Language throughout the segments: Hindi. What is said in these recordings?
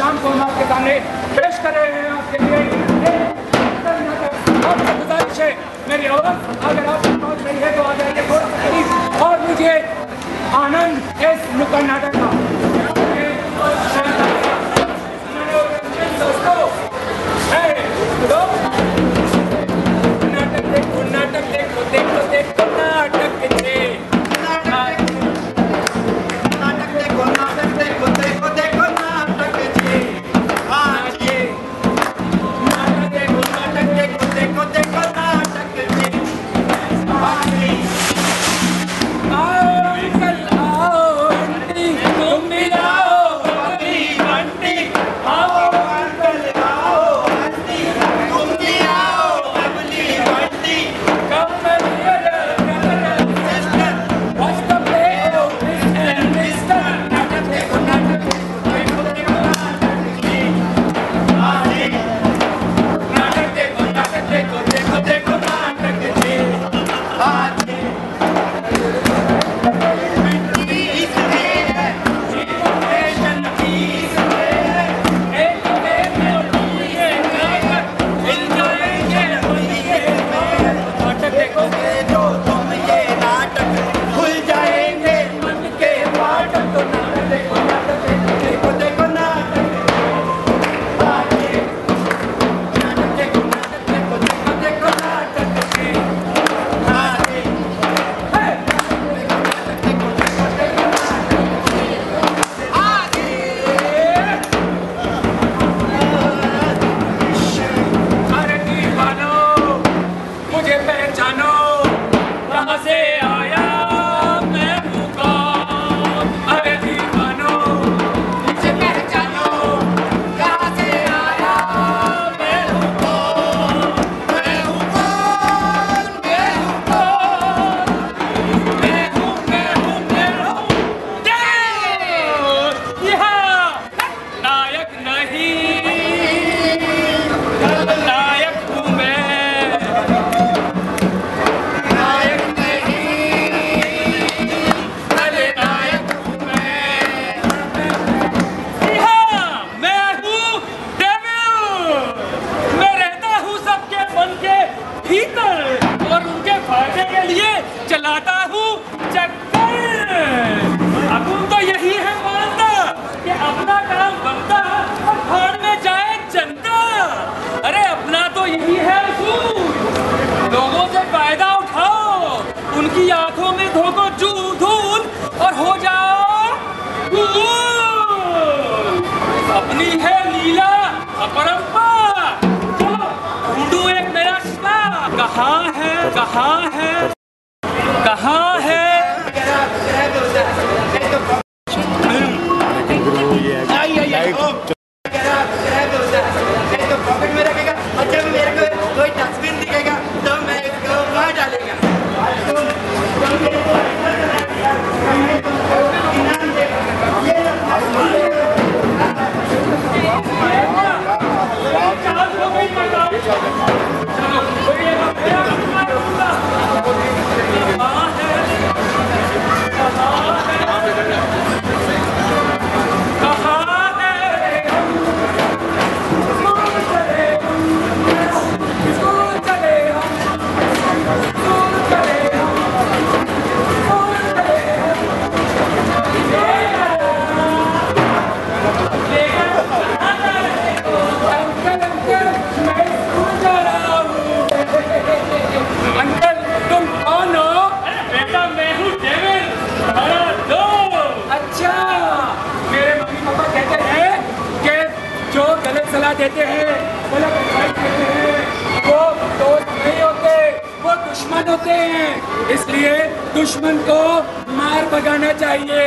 नाम को हम आपके सामने पेश कर रहे हैं। आपके लिए आपसे गुजारिश है, मेरी आवाज़ अगर आप पहुँच रही है तो आ जाइए थोड़ा सा करीब और मुझे आनंद इस नुक्कड़ नाटक का नाटक देखो देखो देखो नाटक से देते हैं, वो दोस्त नहीं होते, वो दुश्मन होते हैं। इसलिए दुश्मन को मार भगाना चाहिए।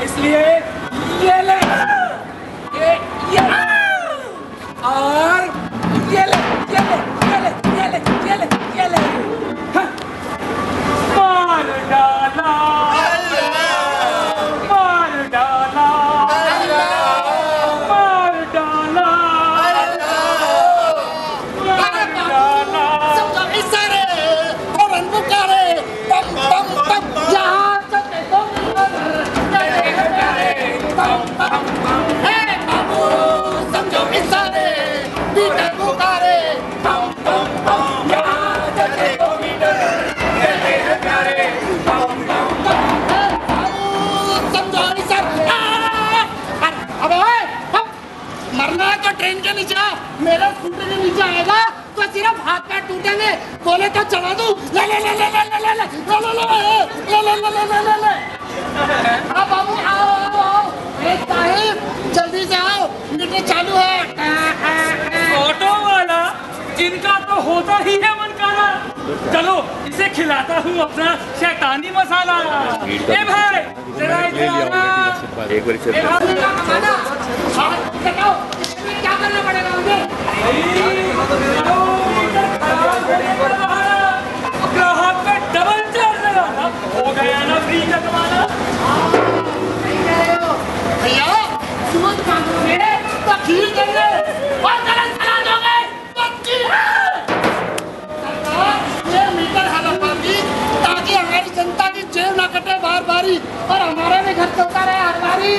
इसलिए ये ले, ये और ये ले, ये ले, ये ले, ये ले, ये ले, ये ले, हाँ। मार डाला, मार डाला, मार डाला, मार डाला। सबका इशारे और पुकारे, बम बम बम, यहाँ चलते बम बम, चले बम बम बम, हे बाबू सिर्फ हाथ पैर टूटेंगे, बोले तो चला दूं। ले ले ले ले ले ले ले ले ले ले ले ले ले ले ले। हाँ बाबू आओ आओ आओ। साहिब जल्दी से आओ, मीटर चालू है। ऑटो वाला जिनका तो होता ही है मनकाना, चलो इसे खिलाता हूँ अपना शैतानी मसाला। ए भाई जरा इधर आओ। एक बार क्या करना पड़ेगा मुझे? ग्राहक पे डबल चार्ज लगाना, हो गया ना फ्री का कमाना। भैया सूद कानून है तो खींच देंगे और गलत चला दोगे पक्की है। सरकार ये मीटर हड़पवाएगी ताकि हमारी जनता की जेब ना कटे बार बारी और हमारा भी घर चलता रहे हर बारी।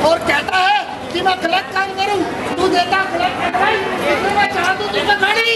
और कहता है कि मैं गलत काम करूं, तू देता गलत एडवाइस, इसलिए मैं चाह दूं तुझे गाड़ी।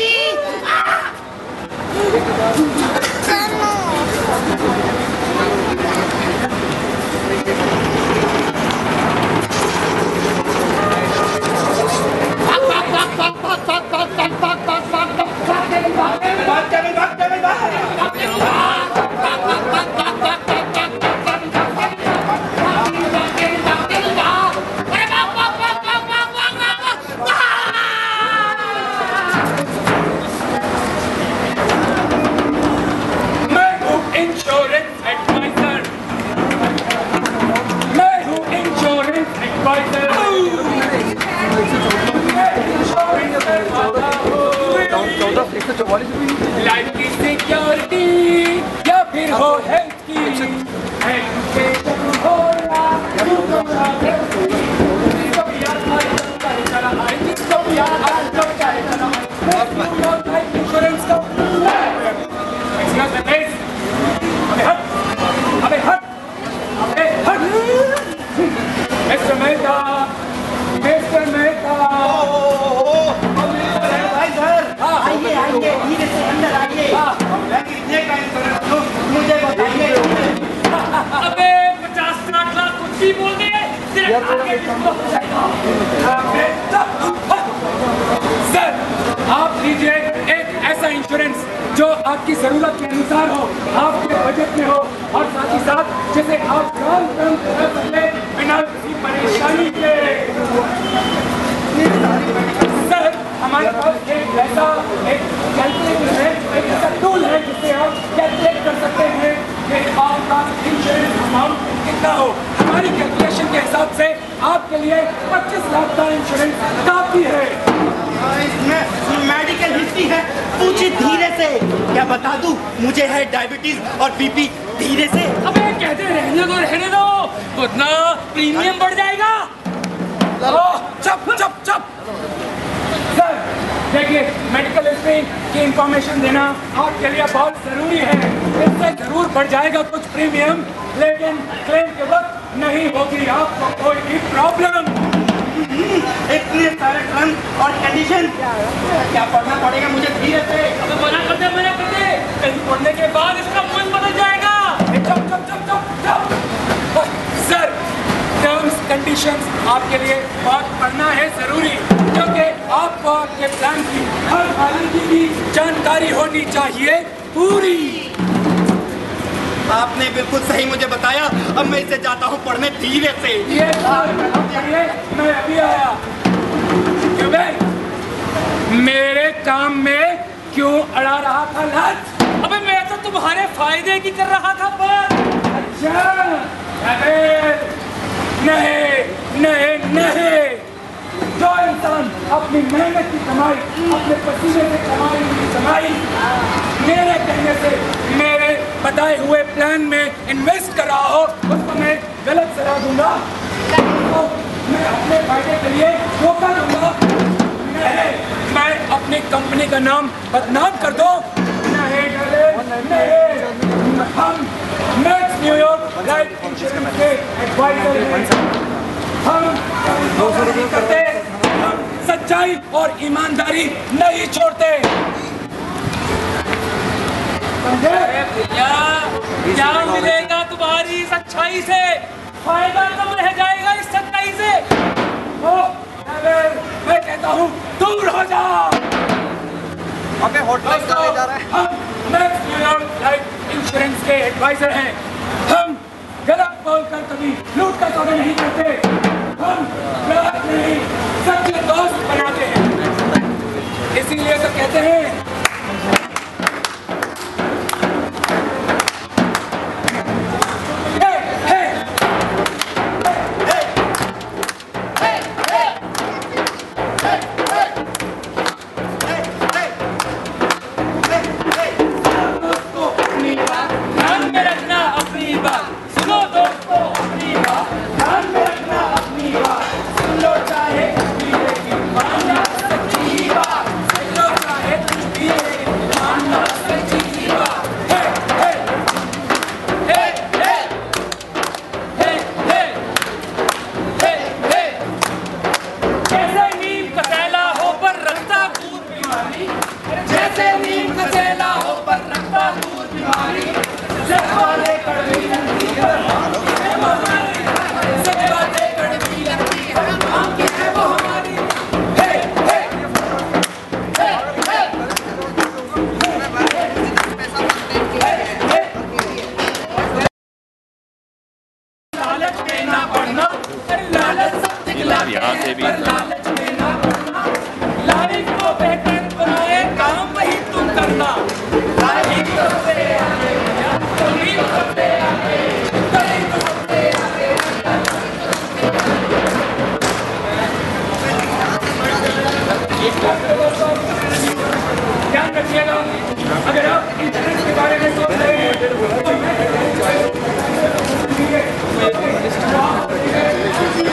लाइफ की सिक्योरिटी या फिर हो हेल्थ की, एजुकेशन हो या इंश्योरेंस का अबे हट मिस्टर मेहता, मिस्टर मेहता। आइए आइए धीरे से अंदर आइए। मुझे बताइए। अबे 50-60 लाख कुछ भी बोल दे, सर आप लीजिए एक ऐसा इंश्योरेंस जो आपकी जरूरत के अनुसार हो, आपके बजट में हो और साथ ही साथ जिसे आप काम कर सकते बिना किसी परेशानी के। सर हमारे पास एक ऐसा एक कैलकुलेटर है, एक ऐसा टूल है जिससे आप कैलकुलेट कर सकते हैं कि आपका इंश्योरेंस अमाउंट कितना हो। हमारी कैलकुलेशन के हिसाब से आपके लिए 25 लाख का इंश्योरेंस काफी है। इसमें मेडिकल हिस्ट्री है, पूछिए धीरे से। क्या बता दूं, मुझे है डायबिटीज और बीपी। धीरे से। अबे कहते रहने दो, उतना प्रीमियम बढ़ जाएगा। चुप चुप चुप। सर देखिए मेडिकल हिस्ट्री की इंफॉर्मेशन देना आपके लिए बहुत जरूरी है। इससे जरूर बढ़ जाएगा कुछ प्रीमियम, लेकिन क्लेम के वक्त नहीं होगी आपको कोई भी प्रॉब्लम। इतने सारे टर्म्स और कंडीशन क्या पढ़ना पड़ेगा मुझे? धीरे से। अबे मना कर दे, कहीं पढ़ने के बाद इसका मन बदल जाएगा। चुप चुप चुप चुप चुप। सर टर्म्स कंडीशंस आपके लिए बहुत पढ़ना है जरूरी, क्योंकि आपको आपके प्लान की हर हालत की जानकारी होनी चाहिए पूरी। आपने बिल्कुल सही मुझे बताया। अब मैं इसे जाता हूँ पढ़ने। धीरे से। ये मैं अभी आया। क्यों भाई मेरे काम में क्यों अड़ा रहा था लाज? अबे मैं तो तुम्हारे फायदे की कर रहा था बात। अच्छा अबे नहीं नहीं नहीं, जो इंसान अपनी मेहनत की कमाई, अपने पसीने से कमाई मेरे कहने से मेरे बताए हुए प्लान में इन्वेस्ट कर रहा हो, उसको मैं गलत सलाह दूंगा, तो मैं अपने फायदे के लिए धोखा दूंगा। नहीं, मैं अपनी कंपनी का नाम बदनाम कर दो। नहीं हम मैक्स न्यूयॉर्क लाइफ इंश्योरेंस के एडवाइजर हैं। हम नहीं करते, हम सच्चाई और ईमानदारी नहीं छोड़ते। अरे भैया क्या मिलेगा तुम्हारी सच्चाई से? फायदा कम रह जाएगा इस सच्चाई से। मैं कहता हूँ दूर हो जाओ। अबे हॉटलाइन दोस्तों, चले जा रहा है। हम मैक्स न्यूयॉर्क लाइफ इंश्योरेंस के एडवाइजर हैं। हम गलत बोलकर कभी लूट का सौदा नहीं करते। हम गलत नहीं, सच्चे दोस्त बनाते हैं। इसीलिए तो कहते हैं यहाँ से भी लाइफ को बेहतर बनाए काम वही तुम करना। लाइफ को ध्यान रखिएगा। अगर आप इंटरनेट के बारे में सोच रहे हैं तो मैं